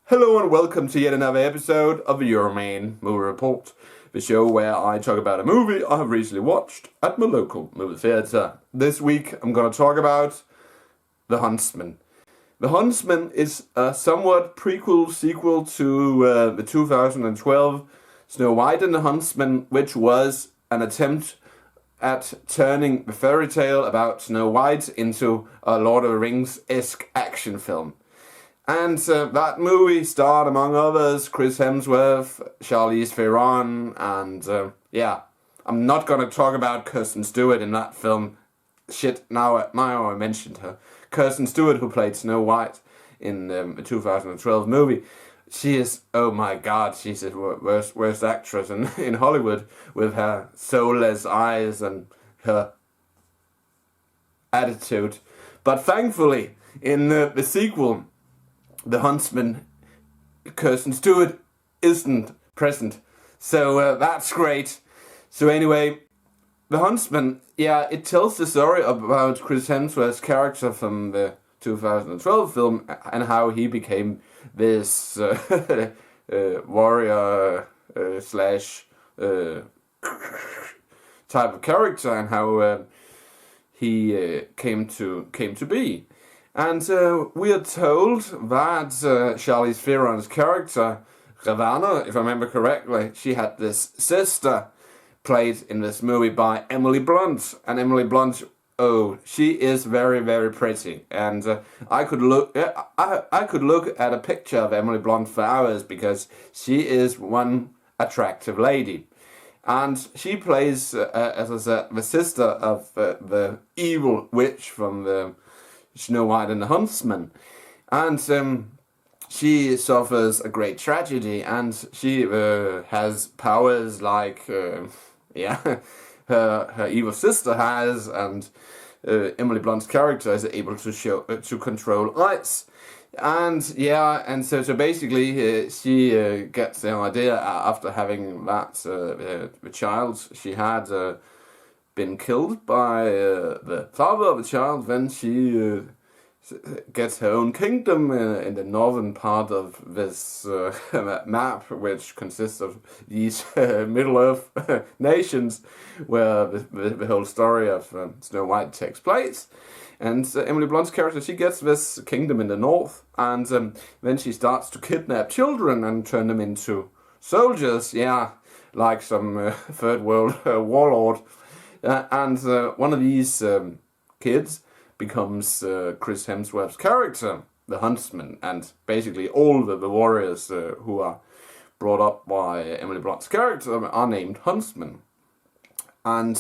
Hello and welcome to yet another episode of the Euroman Movie Report, the show where I talk about a movie I have recently watched at my local movie theatre. This week I'm going to talk about The Huntsman. The Huntsman is a somewhat prequel sequel to the 2012 Snow White and the Huntsman, which was an attempt at turning the fairy tale about Snow White into a Lord of the Rings-esque action film. And that movie starred, among others, Chris Hemsworth, Charlize Theron, and I'm not going to talk about Kirsten Stewart in that film. Now I mentioned her. Kirsten Stewart, who played Snow White in the 2012 movie. She is, oh my god, she's the worst actress in Hollywood, with her soulless eyes and her attitude. But thankfully, in the sequel, The Huntsman, Kirsten Stewart isn't present. So that's great. So anyway, The Huntsman, it tells the story about Chris Hemsworth's character from the 2012 film and how he became this warrior slash type of character, and how he came to be. And we are told that Charlize Theron's character, Ravana, if I remember correctly, she had this sister played in this movie by Emily Blunt. And Emily Blunt, she is very, very pretty. And I could look at a picture of Emily Blunt for hours, because she is one attractive lady. And she plays, as I said, the sister of the evil witch from the Snow White and the Huntsman, and she suffers a great tragedy, and she has powers like her evil sister has, and Emily Blunt's character is able to control ice, and so basically she gets the idea after having that the child she had been killed by the father of the child. Then she gets her own kingdom in the northern part of this map, which consists of these Middle-earth nations, where the whole story of Snow White takes place. And Emily Blunt's character, she gets this kingdom in the north, and then she starts to kidnap children and turn them into soldiers, like some third world warlord. And one of these kids becomes Chris Hemsworth's character, the Huntsman, and basically all the warriors who are brought up by Emily Blunt's character are named Huntsman. And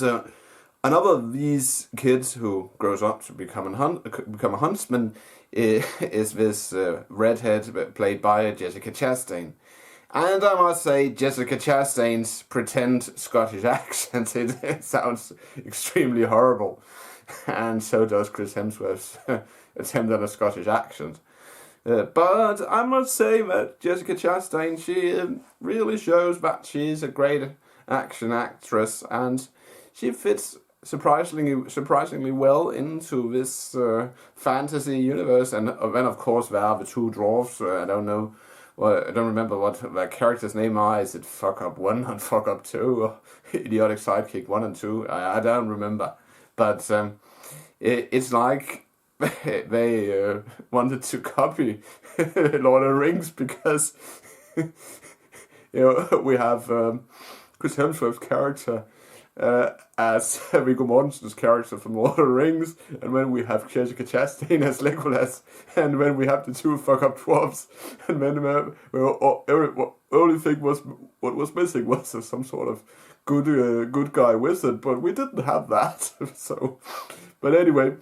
another of these kids who grows up to become a huntsman is this redhead played by Jessica Chastain. And I must say, Jessica Chastain's pretend Scottish accent, it sounds extremely horrible. And so does Chris Hemsworth's attempt at a Scottish accent. But I must say that Jessica Chastain, she really shows that she's a great action actress, and she fits surprisingly well into this fantasy universe. And then, of course, there are the two dwarfs. I don't remember what their characters' name are. Is it Fuck Up 1 and Fuck Up 2? Or Idiotic Sidekick 1 and 2? I don't remember. But it's like they wanted to copy Lord of the Rings, because we have Chris Hemsworth's character as Viggo Mortensen's character from Lord of the Rings, and when we have Jessica Chastain as Legolas, and when we have the two fuck up dwarves, and then only thing what was missing was some sort of good guy wizard, but we didn't have that. So, but anyway,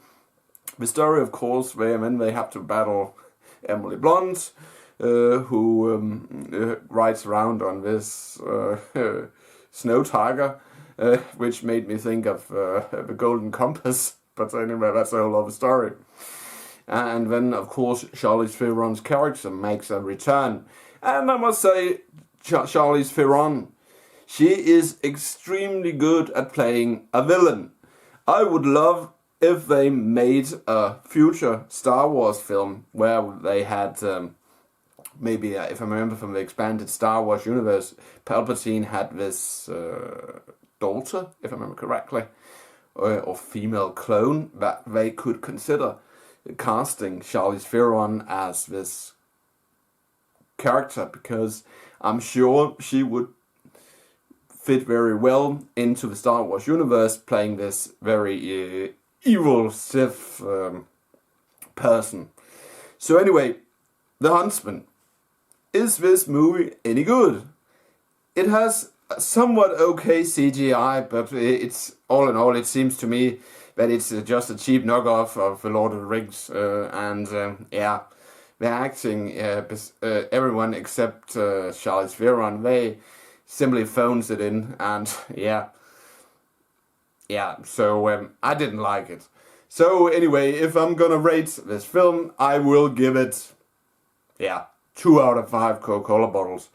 the story, of course, when they have to battle Emily Blunt, who rides around on this snow tiger. Which made me think of the Golden Compass, but anyway, that's a whole other story. And then, of course, Charlize Theron's character makes a return. And I must say, Charlize Theron, she is extremely good at playing a villain. I would love if they made a future Star Wars film where they had maybe if I remember from the expanded Star Wars universe, Palpatine had this daughter, if I remember correctly, or female clone, that they could consider casting Charlize Theron as this character, because I'm sure she would fit very well into the Star Wars universe, playing this very evil Sith person. So anyway, The Huntsman. Is this movie any good? It has somewhat okay CGI, but it's all in all, it seems to me that it's just a cheap knockoff of The Lord of the Rings, yeah, the acting, everyone except Charlize Theron, they simply phones it in, and yeah, so I didn't like it. So anyway, if I'm gonna rate this film, I will give it, 2 out of 5 Coca-Cola bottles.